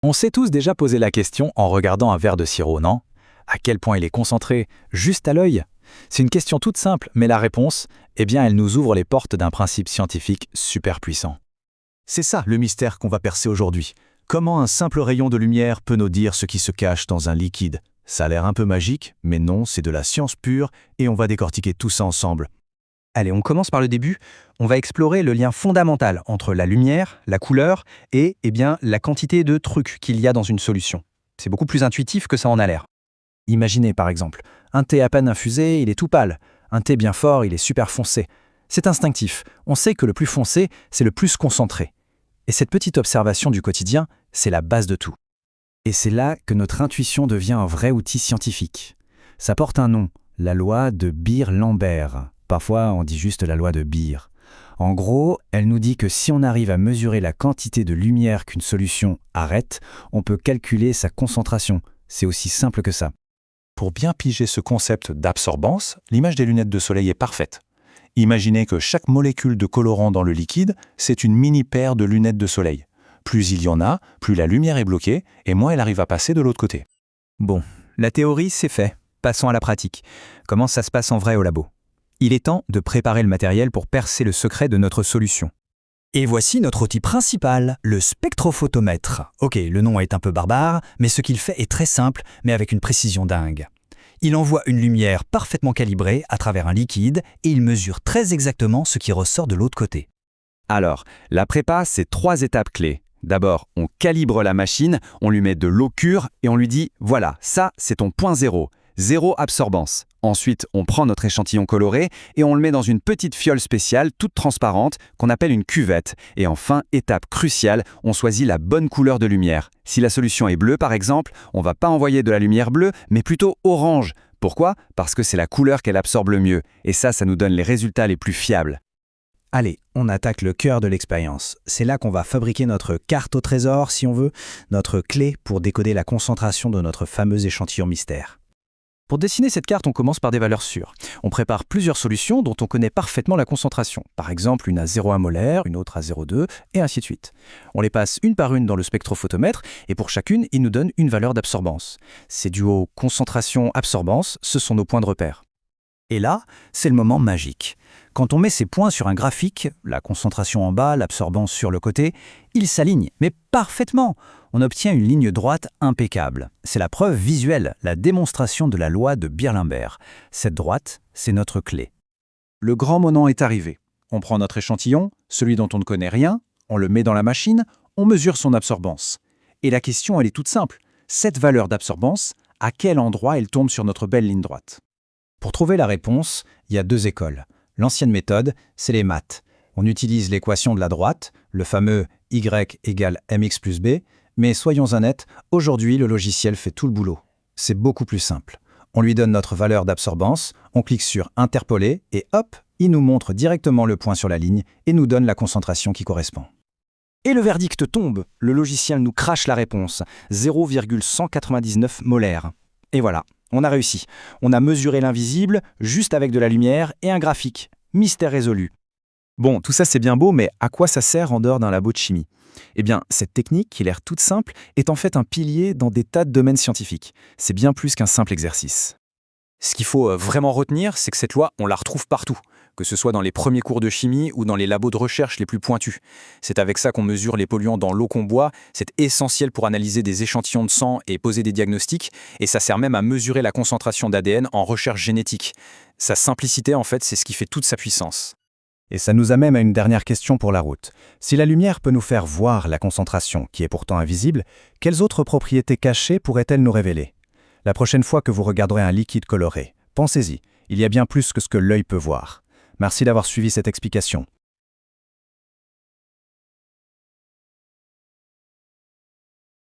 On s'est tous déjà posé la question en regardant un verre de sirop, non? À quel point il est concentré, juste à l'œil? C'est une question toute simple, mais la réponse, eh bien, elle nous ouvre les portes d'un principe scientifique super puissant. C'est ça le mystère qu'on va percer aujourd'hui. Comment un simple rayon de lumière peut nous dire ce qui se cache dans un liquide? Ça a l'air un peu magique, mais non, c'est de la science pure et on va décortiquer tout ça ensemble. Allez, on commence par le début. On va explorer le lien fondamental entre la lumière, la couleur et la quantité de trucs qu'il y a dans une solution. C'est beaucoup plus intuitif que ça en a l'air. Imaginez par exemple, un thé à peine infusé, il est tout pâle. Un thé bien fort, il est super foncé. C'est instinctif. On sait que le plus foncé, c'est le plus concentré. Et cette petite observation du quotidien, c'est la base de tout. Et c'est là que notre intuition devient un vrai outil scientifique. Ça porte un nom, la loi de Beer-Lambert. Parfois, on dit juste la loi de Beer. En gros, elle nous dit que si on arrive à mesurer la quantité de lumière qu'une solution arrête, on peut calculer sa concentration. C'est aussi simple que ça. Pour bien piger ce concept d'absorbance, l'image des lunettes de soleil est parfaite. Imaginez que chaque molécule de colorant dans le liquide, c'est une mini paire de lunettes de soleil. Plus il y en a, plus la lumière est bloquée et moins elle arrive à passer de l'autre côté. Bon, la théorie, c'est fait. Passons à la pratique. Comment ça se passe en vrai au labo? Il est temps de préparer le matériel pour percer le secret de notre solution. Et voici notre outil principal, le spectrophotomètre. Ok, le nom est un peu barbare, mais ce qu'il fait est très simple, mais avec une précision dingue. Il envoie une lumière parfaitement calibrée à travers un liquide et il mesure très exactement ce qui ressort de l'autre côté. Alors, la prépa, c'est 3 étapes clés. D'abord, on calibre la machine, on lui met de l'eau pure et on lui dit « Voilà, ça, c'est ton point zéro. Zéro absorbance ». Ensuite, on prend notre échantillon coloré et on le met dans une petite fiole spéciale, toute transparente, qu'on appelle une cuvette. Et enfin, étape cruciale, on choisit la bonne couleur de lumière. Si la solution est bleue, par exemple, on ne va pas envoyer de la lumière bleue, mais plutôt orange. Pourquoi? Parce que c'est la couleur qu'elle absorbe le mieux. Et ça nous donne les résultats les plus fiables. Allez, on attaque le cœur de l'expérience. C'est là qu'on va fabriquer notre carte au trésor, si on veut, notre clé pour décoder la concentration de notre fameux échantillon mystère. Pour dessiner cette carte, on commence par des valeurs sûres. On prépare plusieurs solutions dont on connaît parfaitement la concentration. Par exemple, une à 0,1 molaire, une autre à 0,2, et ainsi de suite. On les passe une par une dans le spectrophotomètre, et pour chacune, il nous donne une valeur d'absorbance. Ces duos concentration-absorbance, ce sont nos points de repère. Et là, c'est le moment magique. Quand on met ces points sur un graphique, la concentration en bas, l'absorbance sur le côté, ils s'alignent, mais parfaitement. On obtient une ligne droite impeccable. C'est la preuve visuelle, la démonstration de la loi de Beer-Lambert. Cette droite, c'est notre clé. Le grand moment est arrivé. On prend notre échantillon, celui dont on ne connaît rien, on le met dans la machine, on mesure son absorbance. Et la question, elle est toute simple. Cette valeur d'absorbance, à quel endroit elle tombe sur notre belle ligne droite? Pour trouver la réponse, il y a 2 écoles. L'ancienne méthode, c'est les maths. On utilise l'équation de la droite, le fameux y égale mx plus b, mais soyons honnêtes, aujourd'hui le logiciel fait tout le boulot. C'est beaucoup plus simple. On lui donne notre valeur d'absorbance, on clique sur interpoler et hop, il nous montre directement le point sur la ligne et nous donne la concentration qui correspond. Et le verdict tombe, le logiciel nous crache la réponse, 0,199 molaires. Et voilà, on a réussi. On a mesuré l'invisible juste avec de la lumière et un graphique. Mystère résolu. Bon, tout ça c'est bien beau, mais à quoi ça sert en dehors d'un labo de chimie? Eh bien, cette technique, qui a l'air toute simple, est en fait un pilier dans des tas de domaines scientifiques. C'est bien plus qu'un simple exercice. Ce qu'il faut vraiment retenir, c'est que cette loi, on la retrouve partout, que ce soit dans les premiers cours de chimie ou dans les labos de recherche les plus pointus. C'est avec ça qu'on mesure les polluants dans l'eau qu'on boit, c'est essentiel pour analyser des échantillons de sang et poser des diagnostics, et ça sert même à mesurer la concentration d'ADN en recherche génétique. Sa simplicité, en fait, c'est ce qui fait toute sa puissance. Et ça nous amène à une dernière question pour la route. Si la lumière peut nous faire voir la concentration, qui est pourtant invisible, quelles autres propriétés cachées pourraient-elles nous révéler? La prochaine fois que vous regarderez un liquide coloré, pensez-y, il y a bien plus que ce que l'œil peut voir. Merci d'avoir suivi cette explication.